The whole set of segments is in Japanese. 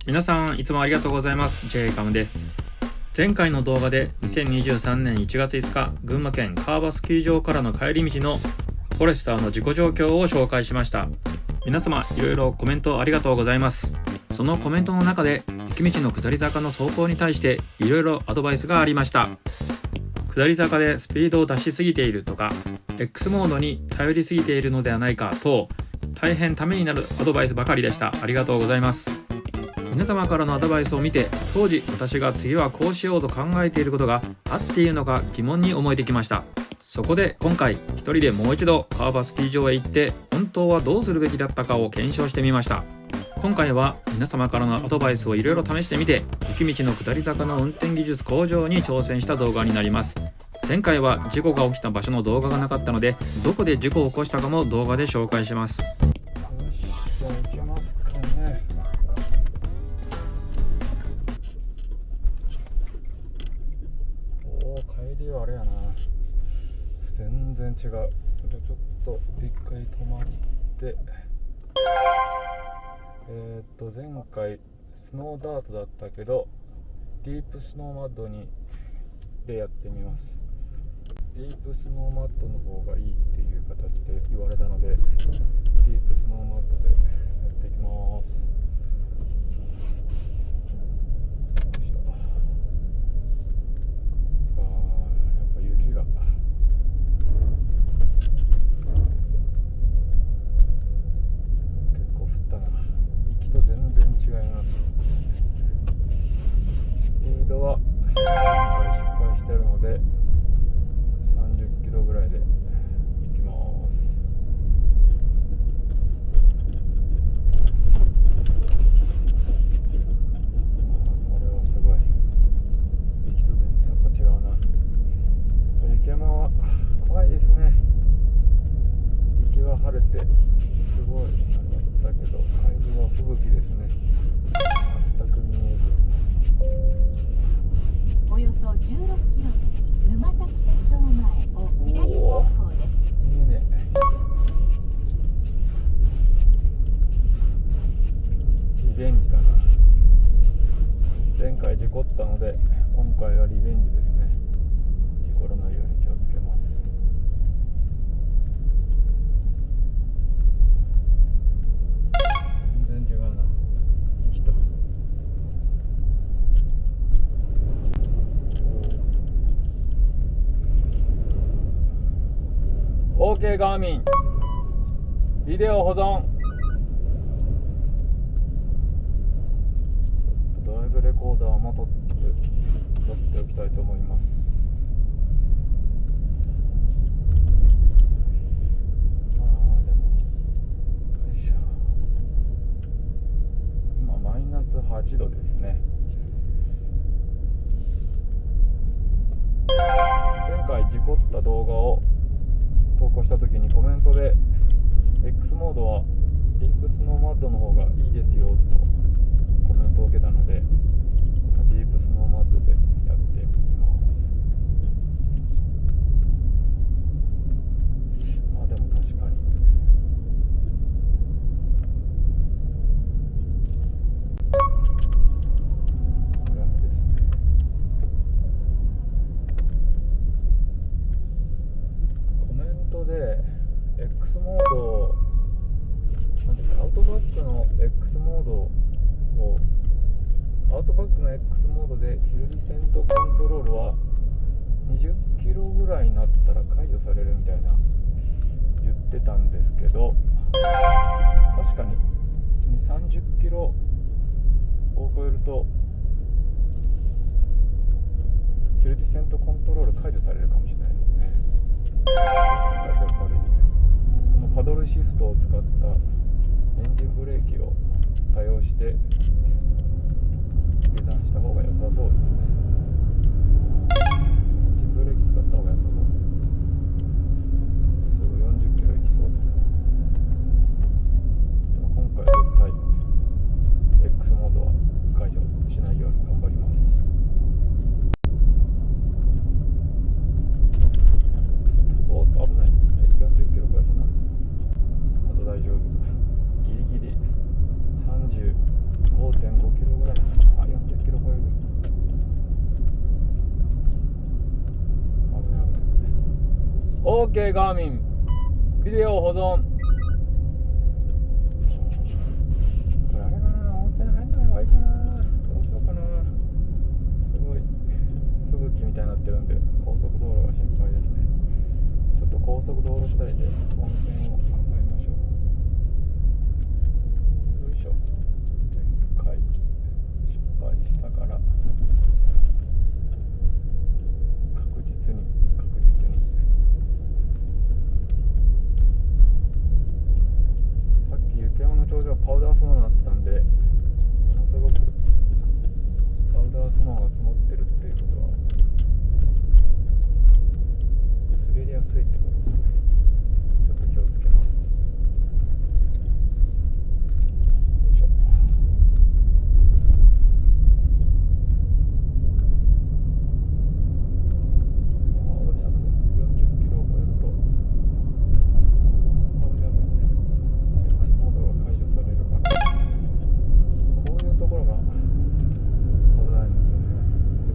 皆さんいつもありがとうございます。 J カムです。前回の動画で2023年1月5日群馬県川場スキー場からの帰り道のフォレスターの事故状況を紹介しました。皆様いろいろコメントありがとうございます。そのコメントの中で雪道の下り坂の走行に対していろいろアドバイスがありました。下り坂でスピードを出しすぎているとか X モードに頼りすぎているのではないか等、大変ためになるアドバイスばかりでした。ありがとうございます。皆様からのアドバイスを見て、当時私が次はこうしようと考えていることが合っているのか疑問に思えてきました。そこで今回一人でもう一度川場スキー場へ行って本当はどうするべきだったかを検証してみました。今回は皆様からのアドバイスをいろいろ試してみて、雪道の下り坂の運転技術向上に挑戦した動画になります。前回は事故が起きた場所の動画がなかったので、どこで事故を起こしたかも動画で紹介します。帰りはあれやな、全然違う。じゃあちょっと一回止まって、前回スノーダートだったけどディープスノーマッドでやってみます。ディープスノーマッドの方がいいっていう形で言われたので、ディープスノーマッドでやっていきます。雪が結構降ったな。行きと全然違います。スピードは失敗してるので30キロぐらいで行きます。これはすごい。行きと全然やっぱ違うな。雪山は怖いですね。雪は晴れてすごいあれだったけど、帰りは吹雪ですね。全く見えず。およそ16キロ先沼崎田町前を左方向です。見えねえ。リベンジだな。前回事故ったので今回はリベンジですね。事故らないように気をつけます。全然違うな、行きと。OK ガーミンビデオ保存。ドライブレコーダーも撮っておきたいと思います。でもよいしょ、今マイナス8度ですね。前回事故った動画を投稿した時にコメントで X モードはディープスノーマッドの方がいいですよとコメントを受けたので、ディープスノーマッドでやってみます。でも確かにダメですね。コメントで X モード、アウトバックの X モードをアウトバックの X モードでヒルディセントコントロールは20キロぐらいになったら解除されるみたいな言ってたんですけど、確かに30キロを超えるとヒルディセントコントロール解除されるかもしれないですね。やっぱりこのパドルシフトを使ったエンジンブレーキを多用して下山した方が良さそうですね。エンジンブレーキ使った方が良さそう。すぐ40キロ行きそうですね。でも今回は絶対 X モードは解除しないように頑張ります。危ない。40キロ超えそうな。まだ大丈夫。ギリギリ35.5キロぐらい OK ガーミンビデオ保存。これあれかな、温泉入んない方がいいかな、どうしようかな。すごい吹雪みたいになってるんで高速道路が心配ですね。ちょっと高速道路次第で温泉を考えましょう。よいしょ。前回失敗したから確実にさっき雪山の頂上パウダースノーになったんで、ものすごくパウダースノーが積もってるっていうことは滑りやすいってことですね。ちょっと気をつけます。よいしょ。40キロを超えるとX モードが解除されるから、こういうところが危ないんですよね。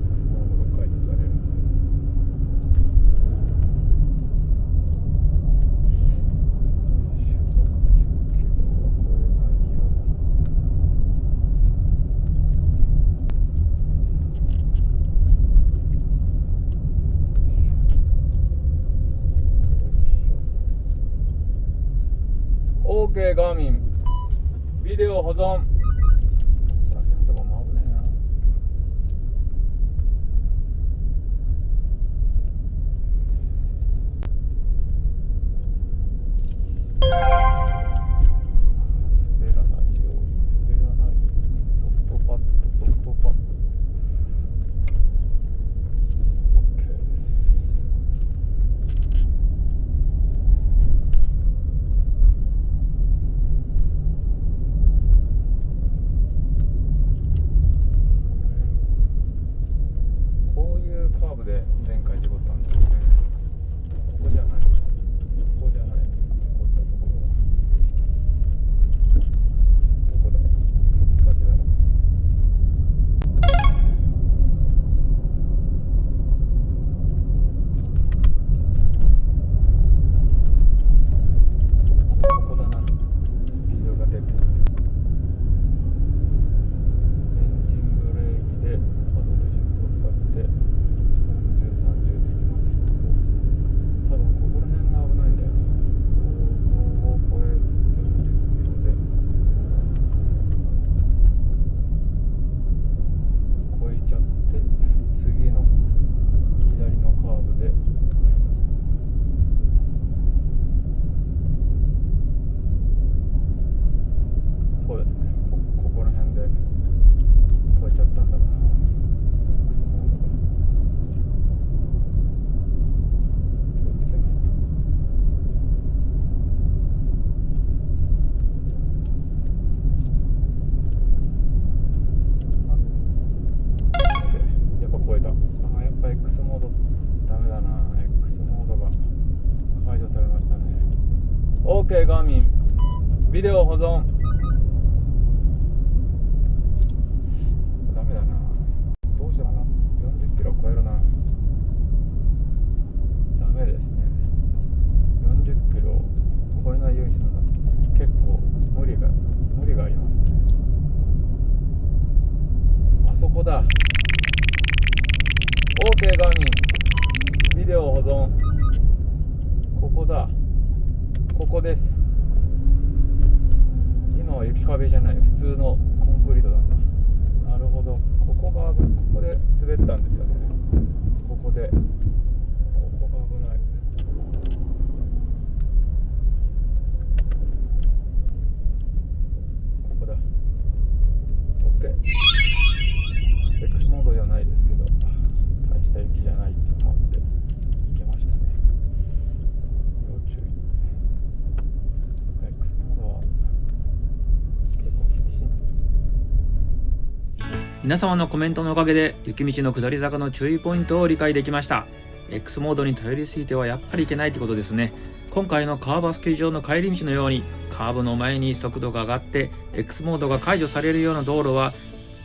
X モードが解除されるんで。OK ガーミンビデオ保存。ここら辺とかも危ないな。滑らないようにソフトパッドOK です。カーブで前回事故ったんですよね。ここじゃない事故ったところはどこだろう、先だろう。ここだな。スピードが出てエンジンブレーキでパドルシフトを使って30で行きます。多分ここら辺が危ないんだよな。ここを超え40キロで超えちゃって、次の左のカーブでそうですね、ここら辺で超えちゃったんだから X モードが気をつけないと。やっぱ超えた。やっぱ X モードダメだな。 X モードが解除されましたね。 OK ガーミンビデオ保存。ダメだな。どうしたの？40キロ超えるな。ダメですね。40キロを超えないようにするのは結構無理がありますね。あそこだ。 OK ガーミンビデオ保存。ここだ。ここです。今は雪壁じゃない、普通のコンクリートなんだ。なるほど。ここで滑ったんですよね。ここが危ない。ここだ。 OK。 X モードじゃないですけど、大した雪じゃないっていうのもあって行けましたね。要注意。X モードは結構厳しい。皆様のコメントのおかげで雪道の下り坂の注意ポイントを理解できました。 X モードに頼りすぎてはやっぱりいけないってことですね。今回のカーバスキー場の帰り道のようにカーブの前に速度が上がって X モードが解除されるような道路は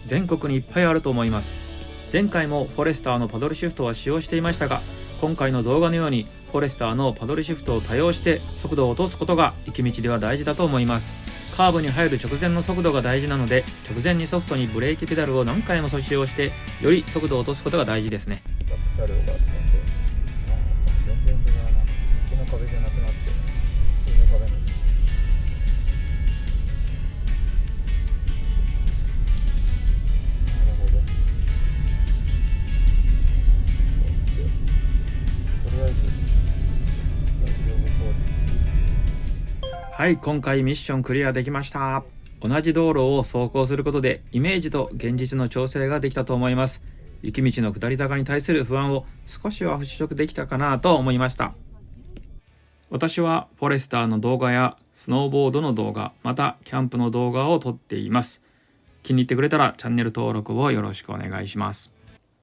全国にいっぱいあると思います。前回もフォレスターのパドルシフトは使用していましたが、今回の動画のようにフォレスターのパドルシフトを多用して速度を落とすことが行き道では大事だと思います。カーブに入る直前の速度が大事なので、直前にソフトにブレーキペダルを何回も使用してより速度を落とすことが大事ですね。バック車両があって、全然違うな。この壁じゃなくなって普通の壁に。なるほど。とりあえず大丈夫そうです。はい、今回ミッションクリアできました。同じ道路を走行することでイメージと現実の調整ができたと思います。雪道の下り坂に対する不安を少しは払拭できたかなと思いました。私はフォレスターの動画やスノーボードの動画、またキャンプの動画を撮っています。気に入ってくれたらチャンネル登録をよろしくお願いします。